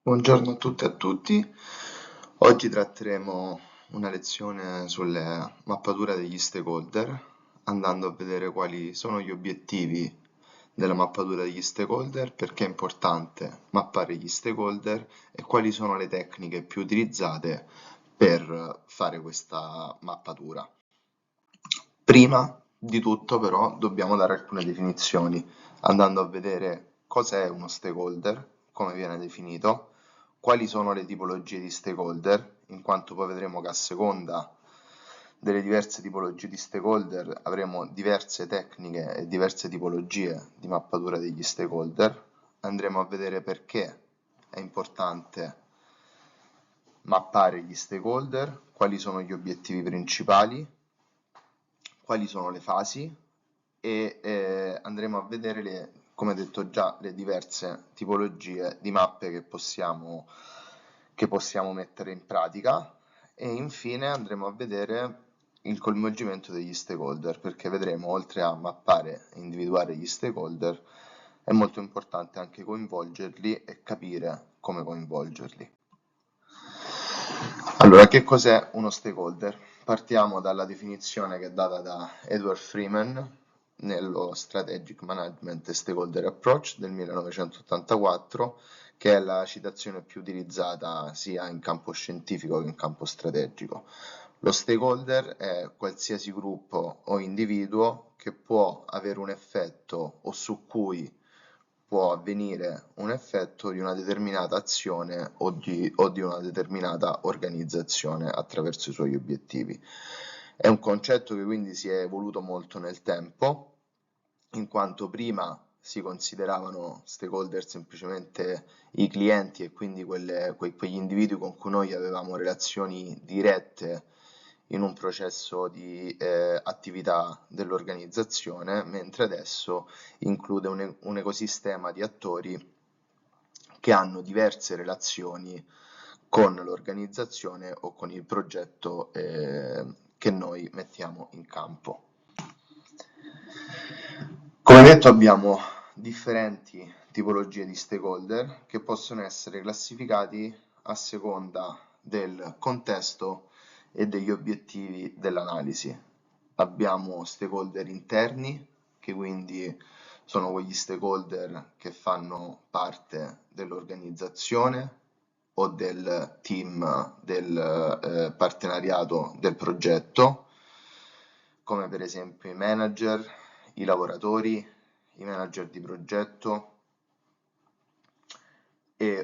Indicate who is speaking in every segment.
Speaker 1: Buongiorno a tutte e a tutti. Oggi tratteremo una lezione sulle mappature degli stakeholder, andando a vedere quali sono gli obiettivi della mappatura degli stakeholder, perché è importante mappare gli stakeholder e quali sono le tecniche più utilizzate per fare questa mappatura. Prima di tutto però dobbiamo dare alcune definizioni, andando a vedere cos'è uno stakeholder, come viene definito, quali sono le tipologie di stakeholder, in quanto poi vedremo che a seconda delle diverse tipologie di stakeholder avremo diverse tecniche e diverse tipologie di mappatura degli stakeholder. Andremo a vedere perché è importante mappare gli stakeholder, quali sono gli obiettivi principali, quali sono le fasi e andremo a vedere, come detto già, le diverse tipologie di mappe che possiamo mettere in pratica e infine andremo a vedere il coinvolgimento degli stakeholder, perché vedremo, oltre a mappare e individuare gli stakeholder, è molto importante anche coinvolgerli e capire come coinvolgerli. Allora, che cos'è uno stakeholder? Partiamo dalla definizione che è data da Edward Freeman nello Strategic Management e Stakeholder Approach del 1984, che è la citazione più utilizzata sia in campo scientifico che in campo strategico. Lo stakeholder è qualsiasi gruppo o individuo che può avere un effetto o su cui può avvenire un effetto di una determinata azione o di una determinata organizzazione attraverso i suoi obiettivi. È un concetto che quindi si è evoluto molto nel tempo, in quanto prima si consideravano stakeholder semplicemente i clienti e quindi quegli individui con cui noi avevamo relazioni dirette in un processo di attività dell'organizzazione, mentre adesso include un ecosistema di attori che hanno diverse relazioni con l'organizzazione o con il progetto che noi mettiamo in campo. Come detto, abbiamo differenti tipologie di stakeholder che possono essere classificati a seconda del contesto e degli obiettivi dell'analisi. Abbiamo stakeholder interni, che quindi sono quegli stakeholder che fanno parte dell'organizzazione o del team del partenariato del progetto, come per esempio i manager, i lavoratori, i manager di progetto,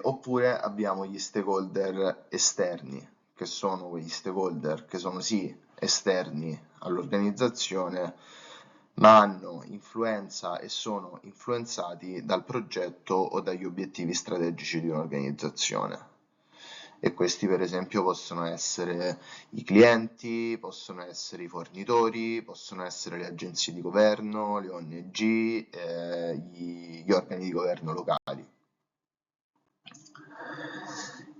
Speaker 1: oppure abbiamo gli stakeholder esterni, che sono quegli stakeholder che sono sì esterni all'organizzazione, ma hanno influenza e sono influenzati dal progetto o dagli obiettivi strategici di un'organizzazione. E questi per esempio possono essere i clienti, possono essere i fornitori, possono essere le agenzie di governo, le ONG, gli organi di governo locali.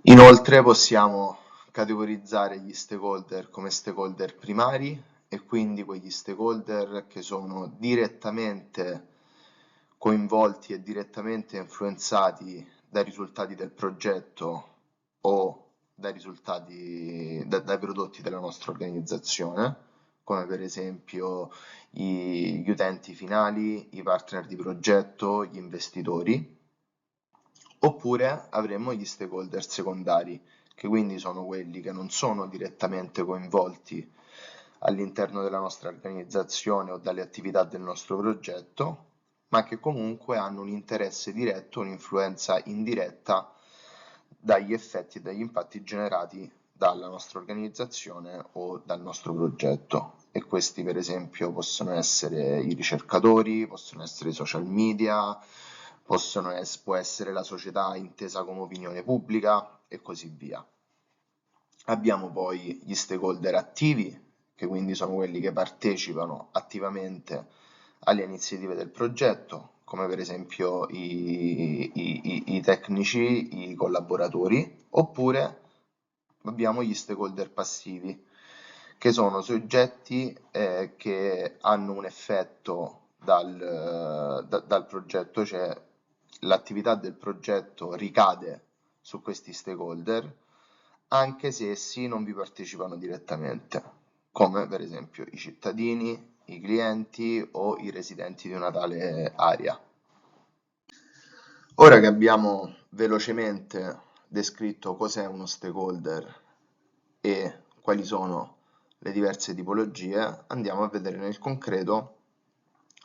Speaker 1: Inoltre possiamo categorizzare gli stakeholder come stakeholder primari e quindi quegli stakeholder che sono direttamente coinvolti e direttamente influenzati dai risultati del progetto o dai prodotti della nostra organizzazione, come per esempio gli utenti finali, i partner di progetto, gli investitori. Oppure avremo gli stakeholder secondari, che quindi sono quelli che non sono direttamente coinvolti all'interno della nostra organizzazione o dalle attività del nostro progetto, ma che comunque hanno un interesse diretto, un'influenza indiretta dagli effetti e dagli impatti generati dalla nostra organizzazione o dal nostro progetto. E questi per esempio possono essere i ricercatori, possono essere i social media, può essere la società intesa come opinione pubblica e così via. Abbiamo poi gli stakeholder attivi, che quindi sono quelli che partecipano attivamente alle iniziative del progetto, come per esempio i tecnici, i collaboratori, oppure abbiamo gli stakeholder passivi, che sono soggetti che hanno un effetto dal progetto, cioè l'attività del progetto ricade su questi stakeholder, anche se essi non vi partecipano direttamente, come per esempio i cittadini, i clienti o i residenti di una tale area. Ora che abbiamo velocemente descritto cos'è uno stakeholder e quali sono le diverse tipologie, andiamo a vedere nel concreto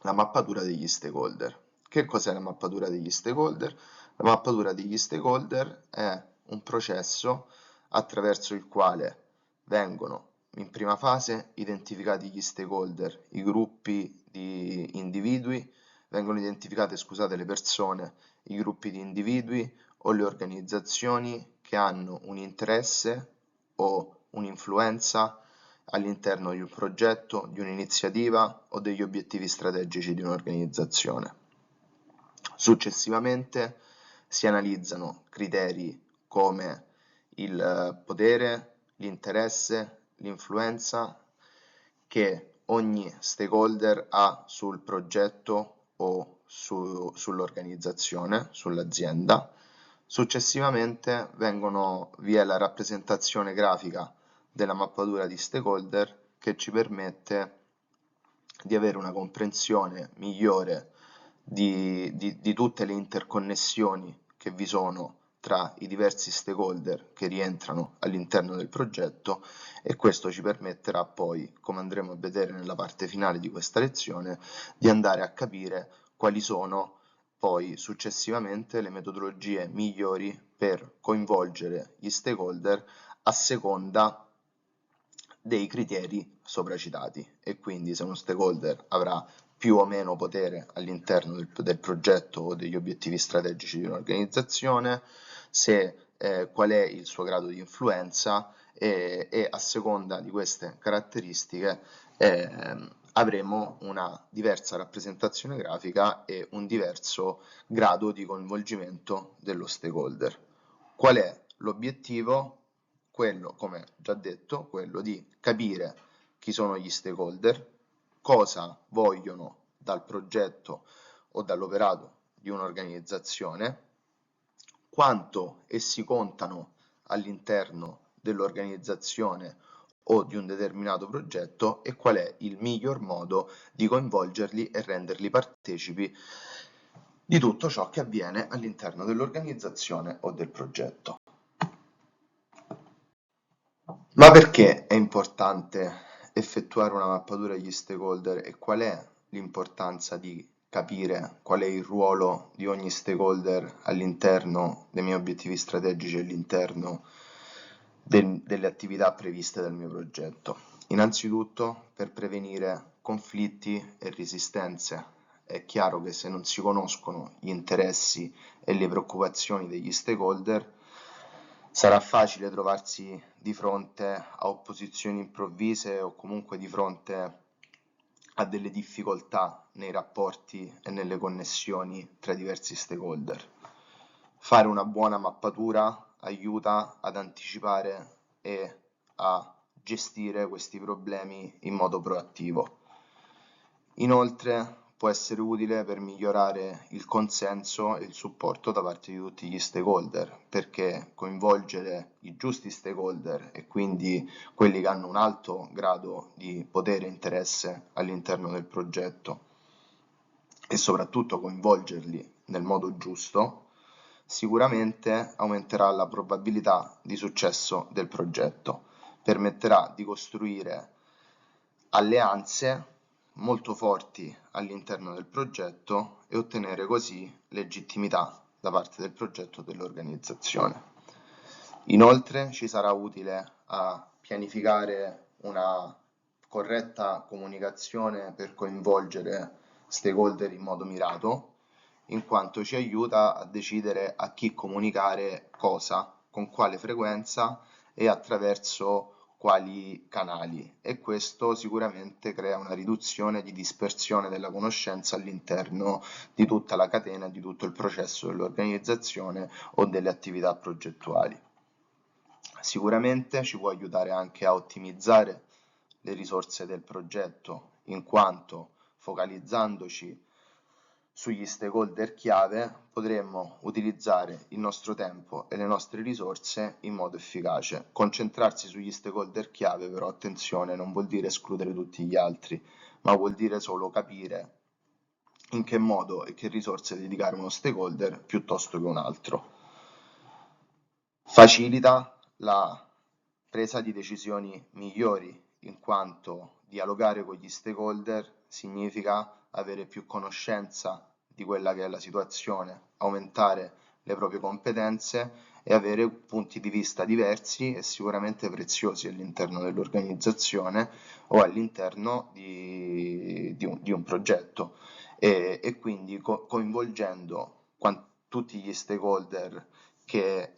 Speaker 1: la mappatura degli stakeholder. Che cos'è la mappatura degli stakeholder? La mappatura degli stakeholder è un processo attraverso il quale vengono in prima fase identificati gli stakeholder, i gruppi di individui, vengono identificate, scusate, le persone, i gruppi di individui o le organizzazioni che hanno un interesse o un'influenza all'interno di un progetto, di un'iniziativa o degli obiettivi strategici di un'organizzazione. Successivamente si analizzano criteri come il potere, l'interesse, l'influenza che ogni stakeholder ha sul progetto o sull'organizzazione, sull'azienda. Successivamente vi è la rappresentazione grafica della mappatura di stakeholder che ci permette di avere una comprensione migliore di tutte le interconnessioni che vi sono tra i diversi stakeholder che rientrano all'interno del progetto, e questo ci permetterà poi, come andremo a vedere nella parte finale di questa lezione, di andare a capire quali sono poi successivamente le metodologie migliori per coinvolgere gli stakeholder a seconda dei criteri sopracitati, e quindi se uno stakeholder avrà più o meno potere all'interno del progetto o degli obiettivi strategici di un'organizzazione, qual è il suo grado di influenza, e a seconda di queste caratteristiche avremo una diversa rappresentazione grafica e un diverso grado di coinvolgimento dello stakeholder. Qual è l'obiettivo? Quello, come già detto, quello di capire chi sono gli stakeholder, cosa vogliono dal progetto o dall'operato di un'organizzazione, quanto essi contano all'interno dell'organizzazione o di un determinato progetto e qual è il miglior modo di coinvolgerli e renderli partecipi di tutto ciò che avviene all'interno dell'organizzazione o del progetto. Ma perché è importante effettuare una mappatura degli stakeholder e qual è l'importanza di capire qual è il ruolo di ogni stakeholder all'interno dei miei obiettivi strategici e all'interno delle attività previste dal mio progetto? Innanzitutto per prevenire conflitti e resistenze. È chiaro che se non si conoscono gli interessi e le preoccupazioni degli stakeholder, sarà facile trovarsi di fronte a opposizioni improvvise o comunque di fronte a delle difficoltà nei rapporti e nelle connessioni tra i diversi stakeholder. Fare una buona mappatura aiuta ad anticipare e a gestire questi problemi in modo proattivo. Inoltre può essere utile per migliorare il consenso e il supporto da parte di tutti gli stakeholder, perché coinvolgere i giusti stakeholder e quindi quelli che hanno un alto grado di potere e interesse all'interno del progetto e soprattutto coinvolgerli nel modo giusto, sicuramente aumenterà la probabilità di successo del progetto, permetterà di costruire alleanze molto forti all'interno del progetto e ottenere così legittimità da parte del progetto o dell'organizzazione. Inoltre ci sarà utile a pianificare una corretta comunicazione per coinvolgere stakeholder in modo mirato, in quanto ci aiuta a decidere a chi comunicare cosa, con quale frequenza e attraverso quali canali, e questo sicuramente crea una riduzione di dispersione della conoscenza all'interno di tutta la catena, di tutto il processo dell'organizzazione o delle attività progettuali. Sicuramente ci può aiutare anche a ottimizzare le risorse del progetto, in quanto focalizzandoci sugli stakeholder chiave, potremmo utilizzare il nostro tempo e le nostre risorse in modo efficace. Concentrarsi sugli stakeholder chiave, però attenzione, non vuol dire escludere tutti gli altri, ma vuol dire solo capire in che modo e che risorse dedicare a uno stakeholder piuttosto che un altro. Facilita la presa di decisioni migliori, in quanto dialogare con gli stakeholder significa avere più conoscenza di quella che è la situazione, aumentare le proprie competenze e avere punti di vista diversi e sicuramente preziosi all'interno dell'organizzazione o all'interno di un progetto e quindi coinvolgendo tutti gli stakeholder che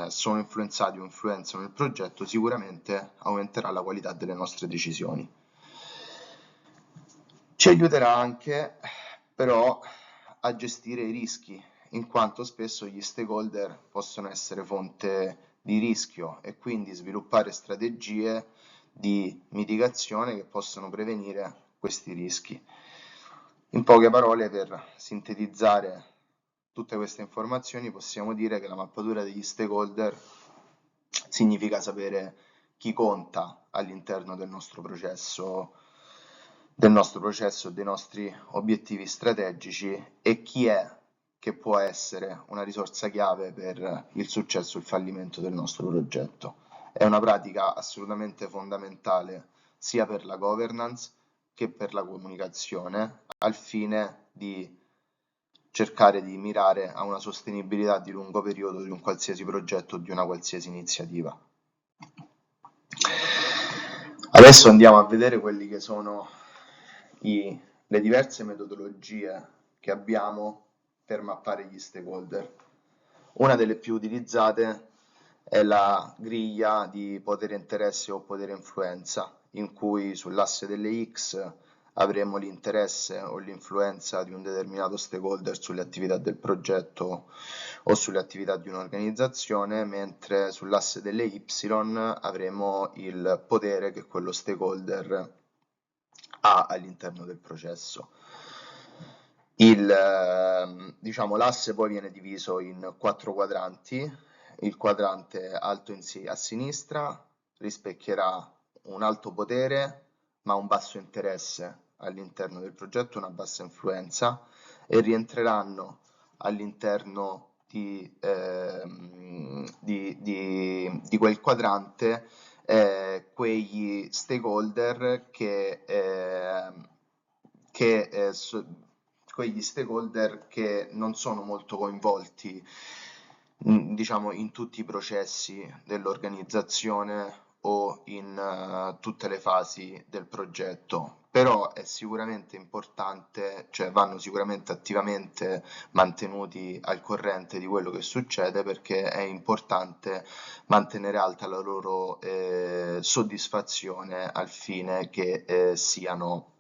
Speaker 1: sono influenzati o influenzano il progetto, sicuramente aumenterà la qualità delle nostre decisioni. Ci aiuterà anche però a gestire i rischi, in quanto spesso gli stakeholder possono essere fonte di rischio e quindi sviluppare strategie di mitigazione che possono prevenire questi rischi. In poche parole, per sintetizzare tutte queste informazioni, possiamo dire che la mappatura degli stakeholder significa sapere chi conta all'interno del nostro processo, dei nostri obiettivi strategici e chi è che può essere una risorsa chiave per il successo e il fallimento del nostro progetto. È una pratica assolutamente fondamentale sia per la governance che per la comunicazione, al fine di cercare di mirare a una sostenibilità di lungo periodo di un qualsiasi progetto o di una qualsiasi iniziativa. Adesso andiamo a vedere quelli che sono le diverse metodologie che abbiamo per mappare gli stakeholder. Una delle più utilizzate è la griglia di potere interesse o potere influenza, in cui sull'asse delle X avremo l'interesse o l'influenza di un determinato stakeholder sulle attività del progetto o sulle attività di un'organizzazione, mentre sull'asse delle Y avremo il potere che quello stakeholder ha all'interno del processo. L'asse poi viene diviso in 4 quadranti. Il quadrante alto a sinistra rispecchierà un alto potere ma un basso interesse all'interno del progetto, una bassa influenza, e rientreranno all'interno di quel quadrante quegli stakeholder quegli stakeholder che non sono molto coinvolti diciamo in tutti i processi dell'organizzazione o in tutte le fasi del progetto, però è sicuramente importante, cioè vanno sicuramente attivamente mantenuti al corrente di quello che succede, perché è importante mantenere alta la loro soddisfazione al fine che siano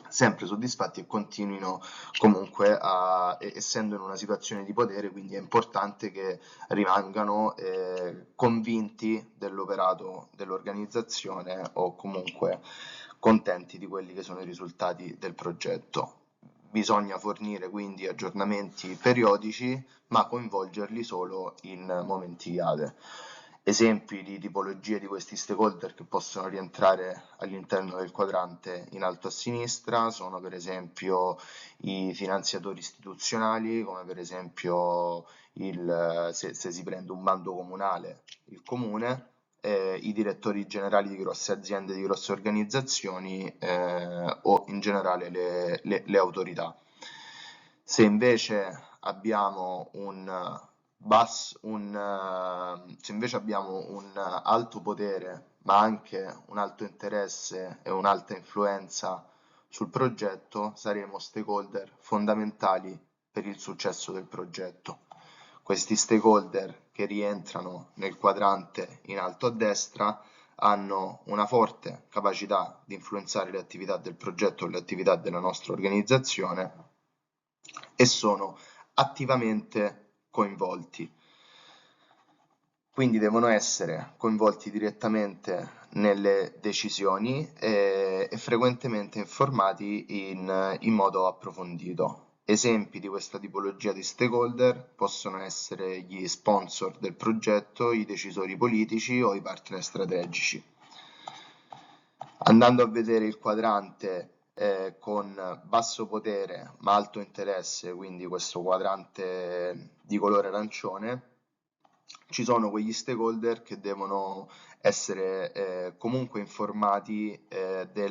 Speaker 1: sempre soddisfatti e continuino comunque essendo in una situazione di potere, quindi è importante che rimangano convinti dell'operato dell'organizzazione o comunque contenti di quelli che sono i risultati del progetto. Bisogna fornire quindi aggiornamenti periodici, ma coinvolgerli solo in momenti chiave. Esempi di tipologie di questi stakeholder che possono rientrare all'interno del quadrante in alto a sinistra sono per esempio i finanziatori istituzionali, come per esempio se si prende un bando comunale, il comune, i direttori generali di grosse aziende, di grosse organizzazioni o in generale le autorità. Se invece abbiamo se invece abbiamo un alto potere ma anche un alto interesse e un'alta influenza sul progetto, saremo stakeholder fondamentali per il successo del progetto. Questi stakeholder che rientrano nel quadrante in alto a destra hanno una forte capacità di influenzare le attività del progetto e le attività della nostra organizzazione e sono attivamente coinvolti. Quindi devono essere coinvolti direttamente nelle decisioni e frequentemente informati in modo approfondito. Esempi di questa tipologia di stakeholder possono essere gli sponsor del progetto, i decisori politici o i partner strategici. Andando a vedere il quadrante con basso potere ma alto interesse, quindi questo quadrante di colore arancione, ci sono quegli stakeholder che devono essere comunque informati dei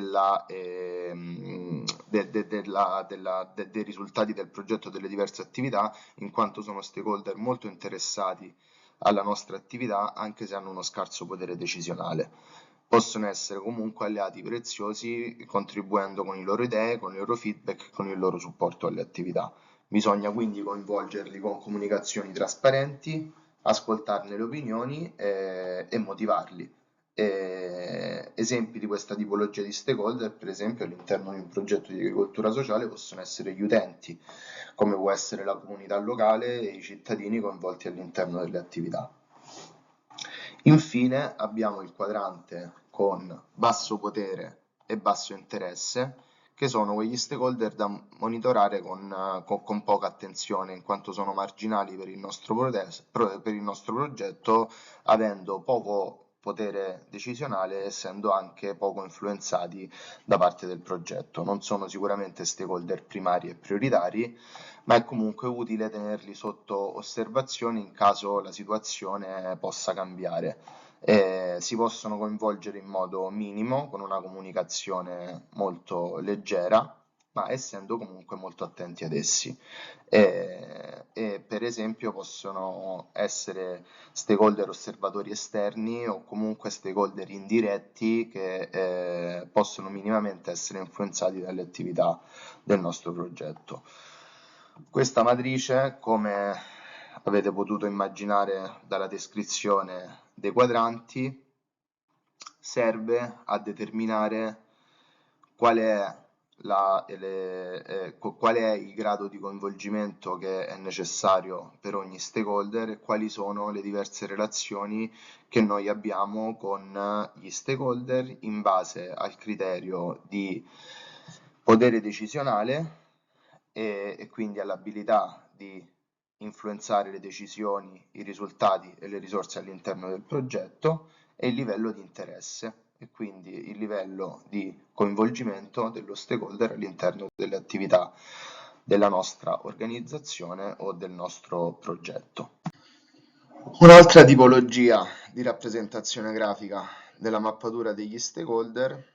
Speaker 1: risultati del progetto e delle diverse attività, in quanto sono stakeholder molto interessati alla nostra attività, anche se hanno uno scarso potere decisionale. Possono essere comunque alleati preziosi, contribuendo con le loro idee, con i loro feedback, con il loro supporto alle attività. Bisogna quindi coinvolgerli con comunicazioni trasparenti, ascoltarne le opinioni e motivarli. Esempi di questa tipologia di stakeholder, per esempio, all'interno di un progetto di agricoltura sociale possono essere gli utenti, come può essere la comunità locale e i cittadini coinvolti all'interno delle attività. Infine abbiamo il quadrante con basso potere e basso interesse, che sono quegli stakeholder da monitorare con poca attenzione, in quanto sono marginali per il nostro progetto, avendo poco potere decisionale, essendo anche poco influenzati da parte del progetto. Non sono sicuramente stakeholder primari e prioritari, ma è comunque utile tenerli sotto osservazione in caso la situazione possa cambiare. Si possono coinvolgere in modo minimo, con una comunicazione molto leggera, ma essendo comunque molto attenti ad essi. Per esempio possono essere stakeholder osservatori esterni o comunque stakeholder indiretti che possono minimamente essere influenzati dalle attività del nostro progetto. Questa matrice, come avete potuto immaginare dalla descrizione dei quadranti, serve a determinare qual è il grado di coinvolgimento che è necessario per ogni stakeholder e quali sono le diverse relazioni che noi abbiamo con gli stakeholder in base al criterio di potere decisionale e quindi all'abilità di influenzare le decisioni, i risultati e le risorse all'interno del progetto e il livello di interesse e quindi il livello di coinvolgimento dello stakeholder all'interno delle attività della nostra organizzazione o del nostro progetto. Un'altra tipologia di rappresentazione grafica della mappatura degli stakeholder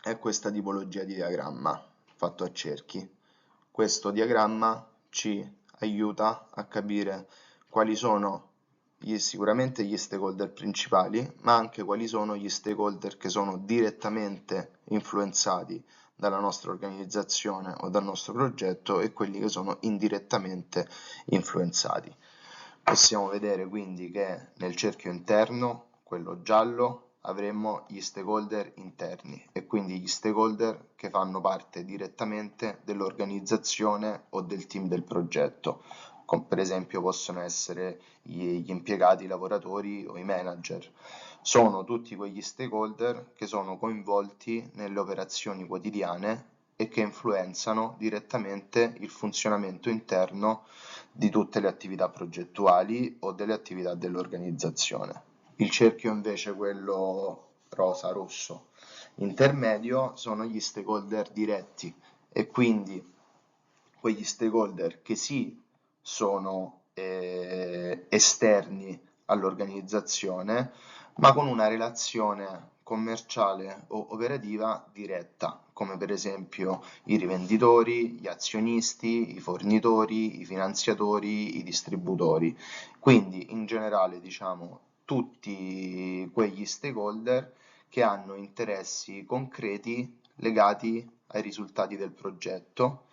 Speaker 1: è questa tipologia di diagramma fatto a cerchi. Questo diagramma ci aiuta a capire quali sono sicuramente gli stakeholder principali, ma anche quali sono gli stakeholder che sono direttamente influenzati dalla nostra organizzazione o dal nostro progetto e quelli che sono indirettamente influenzati. Possiamo vedere quindi che nel cerchio interno, quello giallo, avremo gli stakeholder interni e quindi gli stakeholder che fanno parte direttamente dell'organizzazione o del team del progetto, come per esempio possono essere gli impiegati, i lavoratori o i manager. Sono tutti quegli stakeholder che sono coinvolti nelle operazioni quotidiane e che influenzano direttamente il funzionamento interno di tutte le attività progettuali o delle attività dell'organizzazione. Il cerchio invece, quello rosa-rosso intermedio, sono gli stakeholder diretti e quindi quegli stakeholder che sì sono esterni all'organizzazione, ma con una relazione commerciale o operativa diretta, come per esempio i rivenditori, gli azionisti, i fornitori, i finanziatori, i distributori. Quindi in generale diciamo tutti quegli stakeholder che hanno interessi concreti legati ai risultati del progetto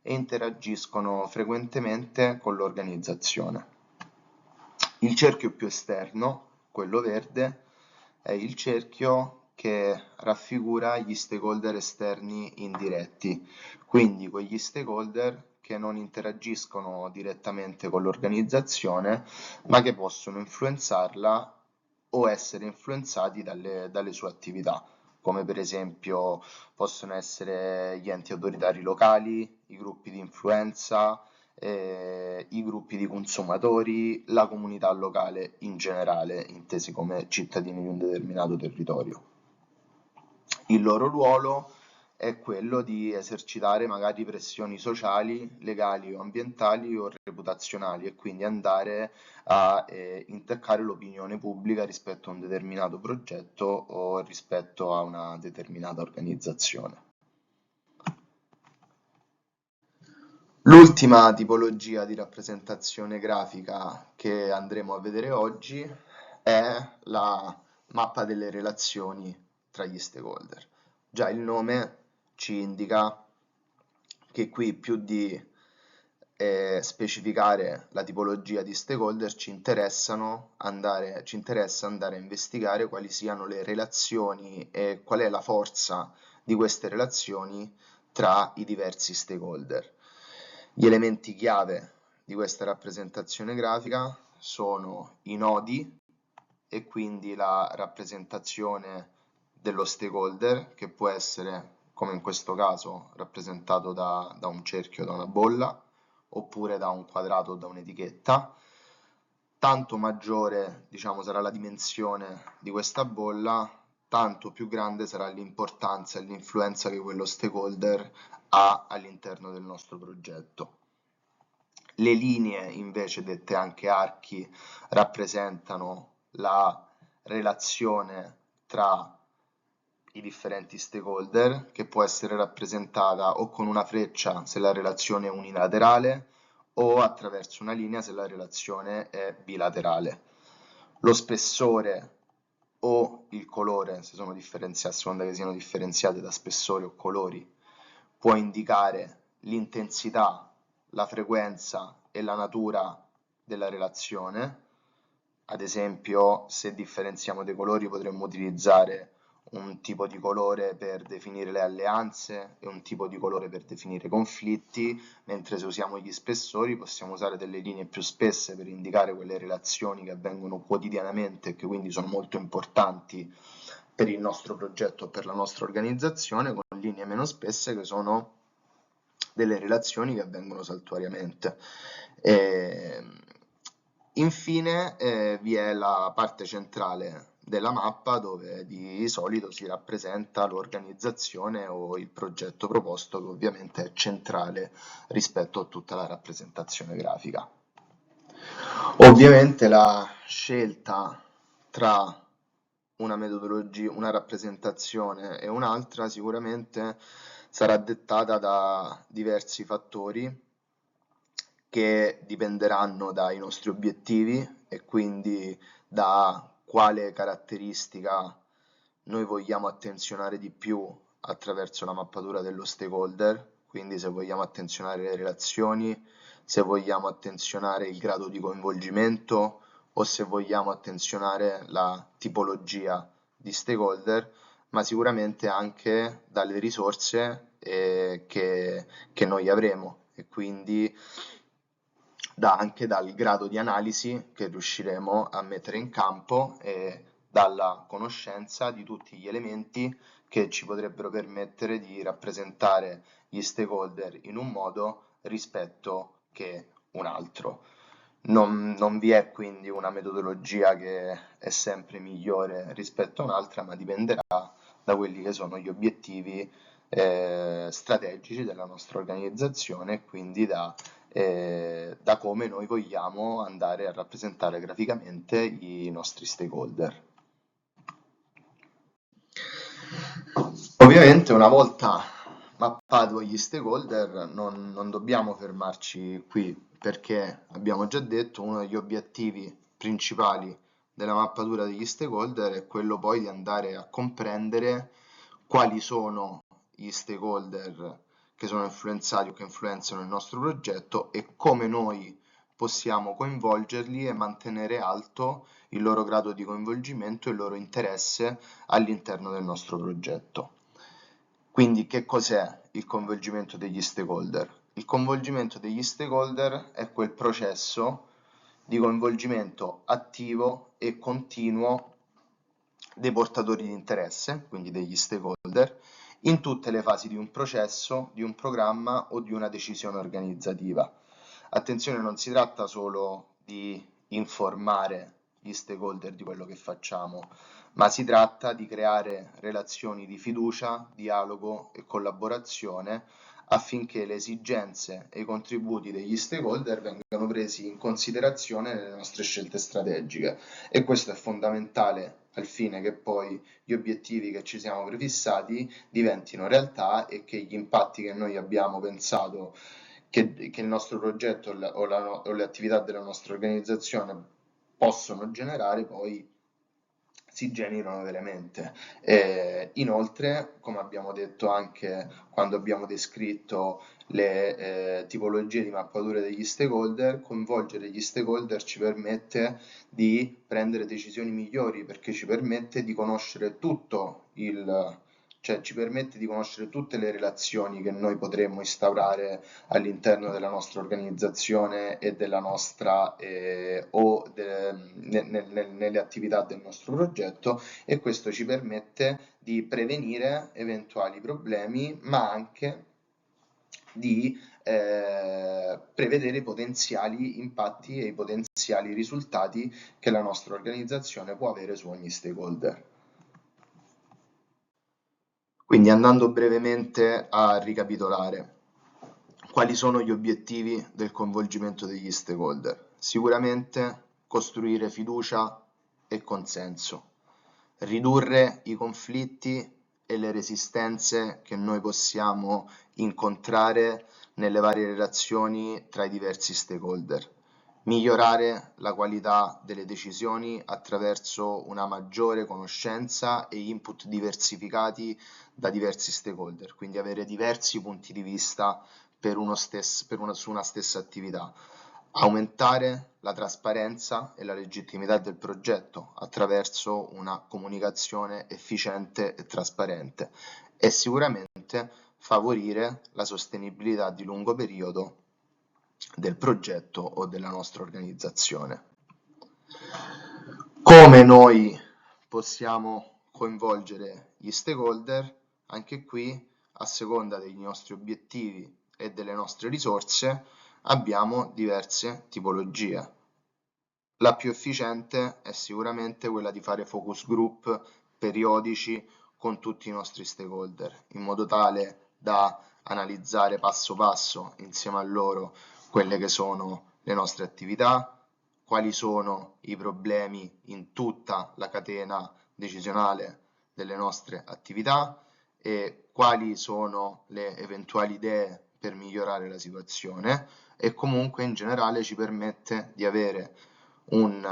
Speaker 1: e interagiscono frequentemente con l'organizzazione. Il cerchio più esterno, quello verde, è il cerchio che raffigura gli stakeholder esterni indiretti, quindi quegli stakeholder che non interagiscono direttamente con l'organizzazione, ma che possono influenzarla o essere influenzati dalle sue attività. come per esempio possono essere gli enti autoritari locali, i gruppi di influenza, i gruppi di consumatori, la comunità locale in generale, intesi come cittadini di un determinato territorio. Il loro ruolo è quello di esercitare magari pressioni sociali, legali o ambientali o reputazionali e quindi andare a intaccare l'opinione pubblica rispetto a un determinato progetto o rispetto a una determinata organizzazione. L'ultima tipologia di rappresentazione grafica che andremo a vedere oggi è la mappa delle relazioni tra gli stakeholder. Già il nome ci indica che qui più di specificare la tipologia di stakeholder ci interessa andare a investigare quali siano le relazioni e qual è la forza di queste relazioni tra i diversi stakeholder. Gli elementi chiave di questa rappresentazione grafica sono i nodi e quindi la rappresentazione dello stakeholder, che può essere, come in questo caso, rappresentato da un cerchio, da una bolla, oppure da un quadrato o da un'etichetta. Tanto maggiore, diciamo, sarà la dimensione di questa bolla, tanto più grande sarà l'importanza e l'influenza che quello stakeholder ha all'interno del nostro progetto. Le linee, invece, dette anche archi, rappresentano la relazione tra i differenti stakeholder, che può essere rappresentata o con una freccia se la relazione è unilaterale o attraverso una linea se la relazione è bilaterale. Lo spessore o il colore, se sono differenziate, a seconda che siano differenziate da spessore o colori, può indicare l'intensità, la frequenza e la natura della relazione. Ad esempio, se differenziamo dei colori potremmo utilizzare un tipo di colore per definire le alleanze e un tipo di colore per definire i conflitti, mentre se usiamo gli spessori possiamo usare delle linee più spesse per indicare quelle relazioni che avvengono quotidianamente e che quindi sono molto importanti per il nostro progetto o per la nostra organizzazione, con linee meno spesse che sono delle relazioni che avvengono saltuariamente. Infine vi è la parte centrale della mappa dove di solito si rappresenta l'organizzazione o il progetto proposto, che ovviamente è centrale rispetto a tutta la rappresentazione grafica. Ovviamente la scelta tra una metodologia, una rappresentazione e un'altra sicuramente sarà dettata da diversi fattori che dipenderanno dai nostri obiettivi e quindi da quale caratteristica noi vogliamo attenzionare di più attraverso la mappatura dello stakeholder, quindi se vogliamo attenzionare le relazioni, se vogliamo attenzionare il grado di coinvolgimento o se vogliamo attenzionare la tipologia di stakeholder, ma sicuramente anche dalle risorse che noi avremo e quindi anche dal grado di analisi che riusciremo a mettere in campo e dalla conoscenza di tutti gli elementi che ci potrebbero permettere di rappresentare gli stakeholder in un modo rispetto che un altro. Non vi è quindi una metodologia che è sempre migliore rispetto a un'altra, ma dipenderà da quelli che sono gli obiettivi strategici della nostra organizzazione e quindi da come noi vogliamo andare a rappresentare graficamente i nostri stakeholder. Ovviamente una volta mappato gli stakeholder non dobbiamo fermarci qui perché abbiamo già detto uno degli obiettivi principali della mappatura degli stakeholder è quello poi di andare a comprendere quali sono gli stakeholder che sono influenzati o che influenzano il nostro progetto e come noi possiamo coinvolgerli e mantenere alto il loro grado di coinvolgimento e il loro interesse all'interno del nostro progetto. Quindi che cos'è il coinvolgimento degli stakeholder? Il coinvolgimento degli stakeholder è quel processo di coinvolgimento attivo e continuo dei portatori di interesse, quindi degli stakeholder, in tutte le fasi di un processo, di un programma o di una decisione organizzativa. Attenzione, non si tratta solo di informare gli stakeholder di quello che facciamo, ma si tratta di creare relazioni di fiducia, dialogo e collaborazione affinché le esigenze e i contributi degli stakeholder vengano presi in considerazione nelle nostre scelte strategiche. E questo è fondamentale al fine che poi gli obiettivi che ci siamo prefissati diventino realtà e che gli impatti che noi abbiamo pensato che il nostro progetto o le attività della nostra organizzazione possono generare poi si generano veramente. Inoltre, come abbiamo detto anche quando abbiamo descritto le tipologie di mappature degli stakeholder, coinvolgere gli stakeholder ci permette di prendere decisioni migliori perché ci permette di conoscere cioè ci permette di conoscere tutte le relazioni che noi potremmo instaurare all'interno della nostra organizzazione e della nostra nelle attività del nostro progetto, e questo ci permette di prevenire eventuali problemi, ma anche di prevedere i potenziali impatti e i potenziali risultati che la nostra organizzazione può avere su ogni stakeholder. Quindi andando brevemente a ricapitolare, quali sono gli obiettivi del coinvolgimento degli stakeholder? Sicuramente costruire fiducia e consenso, ridurre i conflitti e le resistenze che noi possiamo incontrare nelle varie relazioni tra i diversi stakeholder, migliorare la qualità delle decisioni attraverso una maggiore conoscenza e input diversificati da diversi stakeholder, quindi avere diversi punti di vista su una stessa attività, aumentare la trasparenza e la legittimità del progetto attraverso una comunicazione efficiente e trasparente e sicuramente favorire la sostenibilità di lungo periodo del progetto o della nostra organizzazione. Come noi possiamo coinvolgere gli stakeholder? Anche qui, a seconda dei nostri obiettivi e delle nostre risorse, abbiamo diverse tipologie. La più efficiente è sicuramente quella di fare focus group periodici con tutti i nostri stakeholder, in modo tale da analizzare passo passo insieme a loro quelle che sono le nostre attività, quali sono i problemi in tutta la catena decisionale delle nostre attività e quali sono le eventuali idee per migliorare la situazione, e comunque in generale ci permette di avere un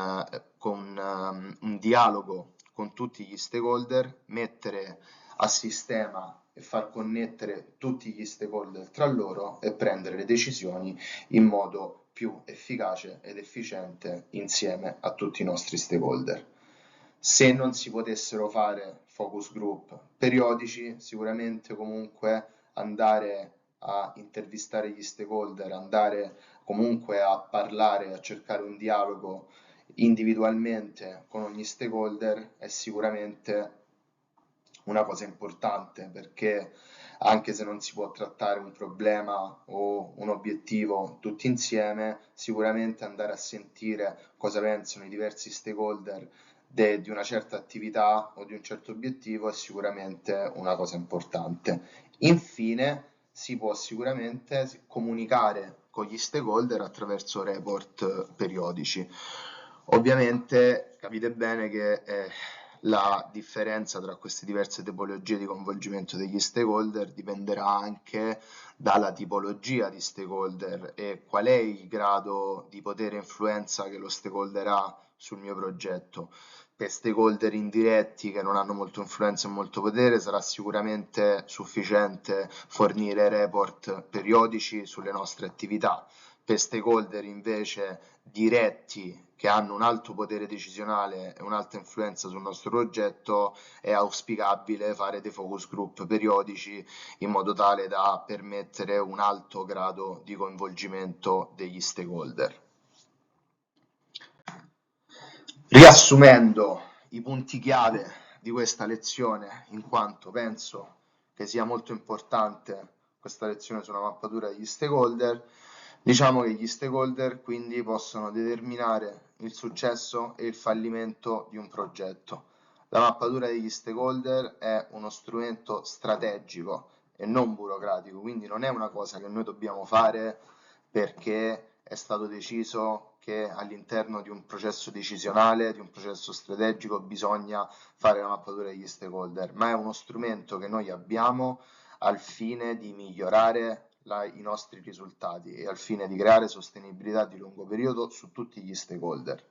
Speaker 1: dialogo con tutti gli stakeholder, mettere a sistema e far connettere tutti gli stakeholder tra loro e prendere le decisioni in modo più efficace ed efficiente insieme a tutti i nostri stakeholder. Se non si potessero fare focus group periodici, sicuramente comunque andare a intervistare gli stakeholder, andare comunque a parlare, a cercare un dialogo individualmente con ogni stakeholder è sicuramente una cosa importante, perché anche se non si può trattare un problema o un obiettivo tutti insieme, sicuramente andare a sentire cosa pensano i diversi stakeholder di una certa attività o di un certo obiettivo è sicuramente una cosa importante. Infine, si può sicuramente comunicare con gli stakeholder attraverso report periodici. Ovviamente capite bene che la differenza tra queste diverse tipologie di coinvolgimento degli stakeholder dipenderà anche dalla tipologia di stakeholder e qual è il grado di potere e influenza che lo stakeholder ha sul mio progetto. Per stakeholder indiretti che non hanno molta influenza e molto potere sarà sicuramente sufficiente fornire report periodici sulle nostre attività. Per stakeholder invece diretti che hanno un alto potere decisionale e un'alta influenza sul nostro progetto è auspicabile fare dei focus group periodici in modo tale da permettere un alto grado di coinvolgimento degli stakeholder. Riassumendo i punti chiave di questa lezione, in quanto penso che sia molto importante questa lezione sulla mappatura degli stakeholder. Diciamo che gli stakeholder quindi possono determinare il successo e il fallimento di un progetto. La mappatura degli stakeholder è uno strumento strategico e non burocratico, quindi non è una cosa che noi dobbiamo fare perché è stato deciso che all'interno di un processo decisionale, di un processo strategico, bisogna fare la mappatura degli stakeholder, ma è uno strumento che noi abbiamo al fine di migliorare i nostri risultati e al fine di creare sostenibilità di lungo periodo su tutti gli stakeholder.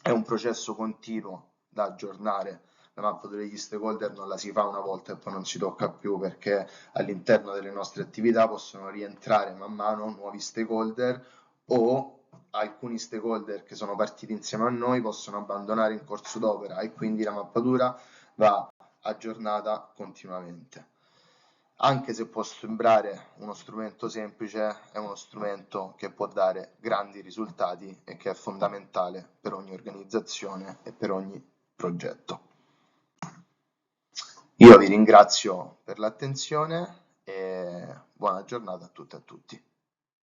Speaker 1: È un processo continuo da aggiornare. La mappatura degli stakeholder non la si fa una volta e poi non si tocca più, perché all'interno delle nostre attività possono rientrare man mano nuovi stakeholder o alcuni stakeholder che sono partiti insieme a noi possono abbandonare in corso d'opera e quindi la mappatura va aggiornata continuamente. Anche se può sembrare uno strumento semplice, è uno strumento che può dare grandi risultati e che è fondamentale per ogni organizzazione e per ogni progetto. Io vi ringrazio per l'attenzione e buona giornata a tutte e a tutti.